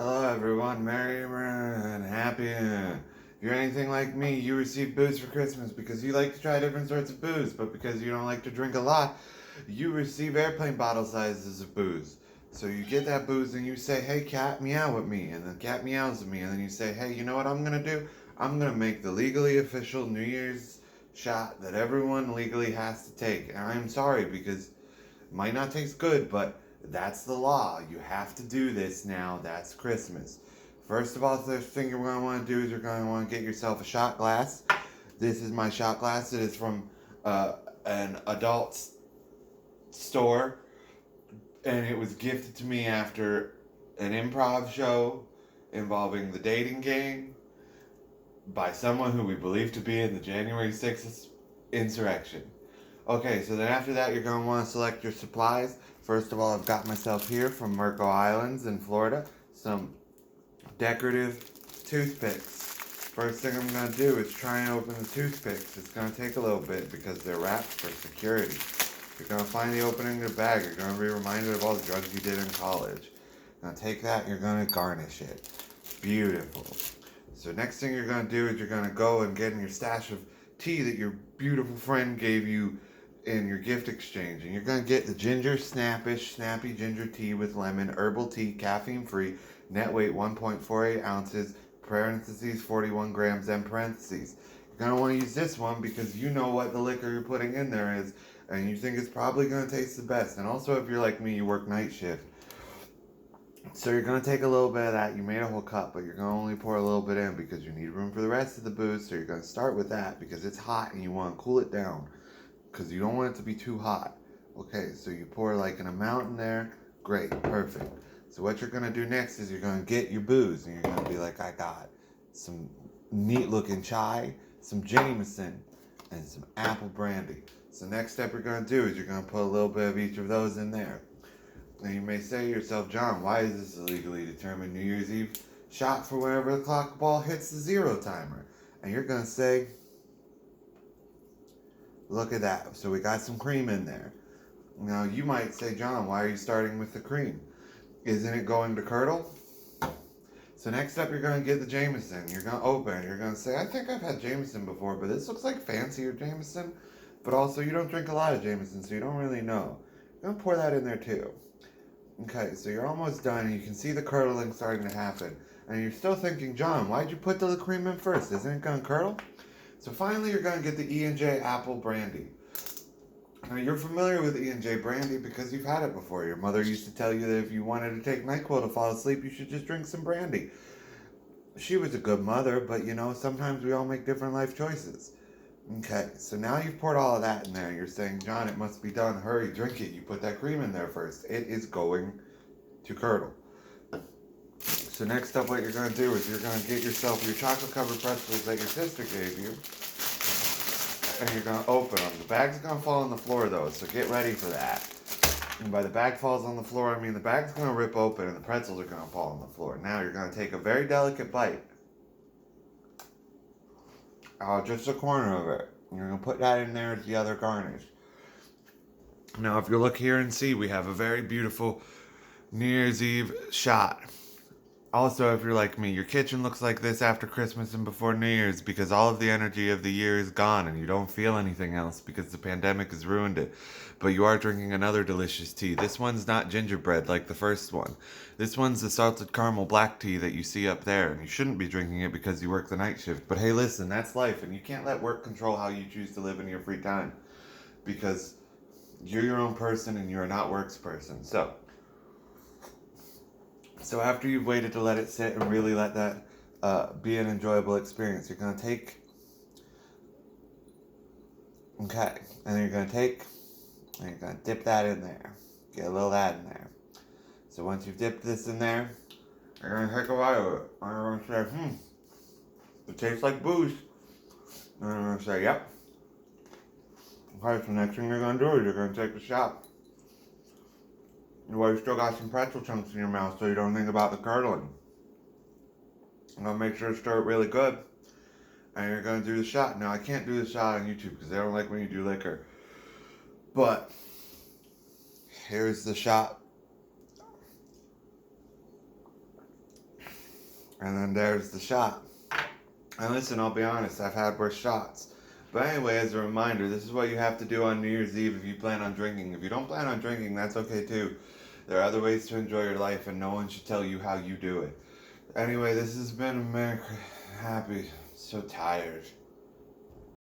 Hello, everyone. Merry and happy. If you're anything like me, you receive booze for Christmas because you like to try different sorts of booze, but because you don't like to drink a lot, you receive airplane bottle sizes of booze. So you get that booze and you say, "Hey, cat, meow with me," and the cat meows at me, and then you say, "Hey, you know what I'm gonna do? I'm gonna make the legally official New Year's shot that everyone legally has to take." And I'm sorry because it might not taste good, but that's the law. You have to do this now. That's Christmas. First of all, the thing you're going to want to do is you're going to want to get yourself a shot glass. This is my shot glass. It is from an adult store, and it was gifted to me after an improv show involving the dating game by someone who we believe to be in the January 6th insurrection. Okay, so then after that, you're going to want to select your supplies. First of all, I've got myself here from Merco Islands in Florida some decorative toothpicks. First thing I'm going to do is try and open the toothpicks. It's going to take a little bit because they're wrapped for security. You're going to find the opening of the bag. You're going to be reminded of all the drugs you did in college. Now take that and you're going to garnish it. Beautiful. So next thing you're going to do is you're going to go and get in your stash of tea that your beautiful friend gave you in your gift exchange. And you're going to get the ginger snappish, snappy ginger tea with lemon, herbal tea, caffeine free, net weight 1.48 ounces, parentheses 41 grams, end parentheses. You're going to want to use this one because you know what the liquor you're putting in there is, and you think it's probably going to taste the best. And also, if you're like me, you work night shift. So you're going to take a little bit of that. You made a whole cup, but you're going to only pour a little bit in because you need room for the rest of the booze. So you're going to start with that because it's hot and you want to cool it down because you don't want it to be too hot. Okay, so you pour like an amount in there. Great, perfect. So what you're going to do next is you're going to get your booze and you're going to be like, I got some neat looking chai, some Jameson, and some apple brandy. So next step you're going to do is you're going to put a little bit of each of those in there. Now you may say to yourself, John, why is this a legally determined New Year's Eve shot for whenever the clock ball hits the zero timer? And you're going to say, look at that. So we got some cream in there. Now you might say, John, why are you starting with the cream? Isn't it going to curdle? So next up, you're going to get the Jameson. You're going to open it. You're going to say, I think I've had Jameson before, but this looks like fancier Jameson. But also, you don't drink a lot of Jameson, so you don't really know. You're going to pour that in there too. Okay, so you're almost done, and you can see the curdling starting to happen. And you're still thinking, John, why'd you put the cream in first? Isn't it going to curdle? So finally, you're going to get the E&J Apple Brandy. Now, you're familiar with E&J Brandy because you've had it before. Your mother used to tell you that if you wanted to take NyQuil to fall asleep, you should just drink some brandy. She was a good mother, but you know, sometimes we all make different life choices. Okay, so now you've poured all of that in there. You're saying, John, it must be done. Hurry, drink it. You put that cream in there first. It is going to curdle. So next up, what you're going to do is you're going to get yourself your chocolate-covered pretzels that your sister gave you, and you're going to open them. The bag's going to fall on the floor, though, so get ready for that. And by the bag falls on the floor, I mean the bag's going to rip open and the pretzels are going to fall on the floor. Now you're going to take a very delicate bite. Just a corner of it. You're going to put that in there as the other garnish. Now, if you look here and see, we have a very beautiful New Year's Eve shot. Also, if you're like me, your kitchen looks like this after Christmas and before New Year's because all of the energy of the year is gone and you don't feel anything else because the pandemic has ruined it. But you are drinking another delicious tea. This one's not gingerbread like the first one. This one's the salted caramel black tea that you see up there, and you shouldn't be drinking it because you work the night shift. But hey, listen, that's life, and you can't let work control how you choose to live in your free time because you're your own person and you're not work's person. So after you've waited to let it sit and really let that be an enjoyable experience, you're going to take, okay, and then you're going to take, and you're going to dip that in there. Get a little of that in there. So once you've dipped this in there, you're going to take a bite of it. And you're going to say, it tastes like booze. And you're going to say, yep. Okay, so next thing you're going to do is you're going to take the shot. Well, you still got some pretzel chunks in your mouth, so you don't think about the curdling. I'm going to make sure to stir it really good. And you're going to do the shot. Now, I can't do the shot on YouTube because they don't like when you do liquor. But here's the shot. And then there's the shot. And listen, I'll be honest, I've had worse shots. But anyway, as a reminder, this is what you have to do on New Year's Eve if you plan on drinking. If you don't plan on drinking, that's okay too. There are other ways to enjoy your life, and no one should tell you how you do it. Anyway, this has been America Happy. So tired.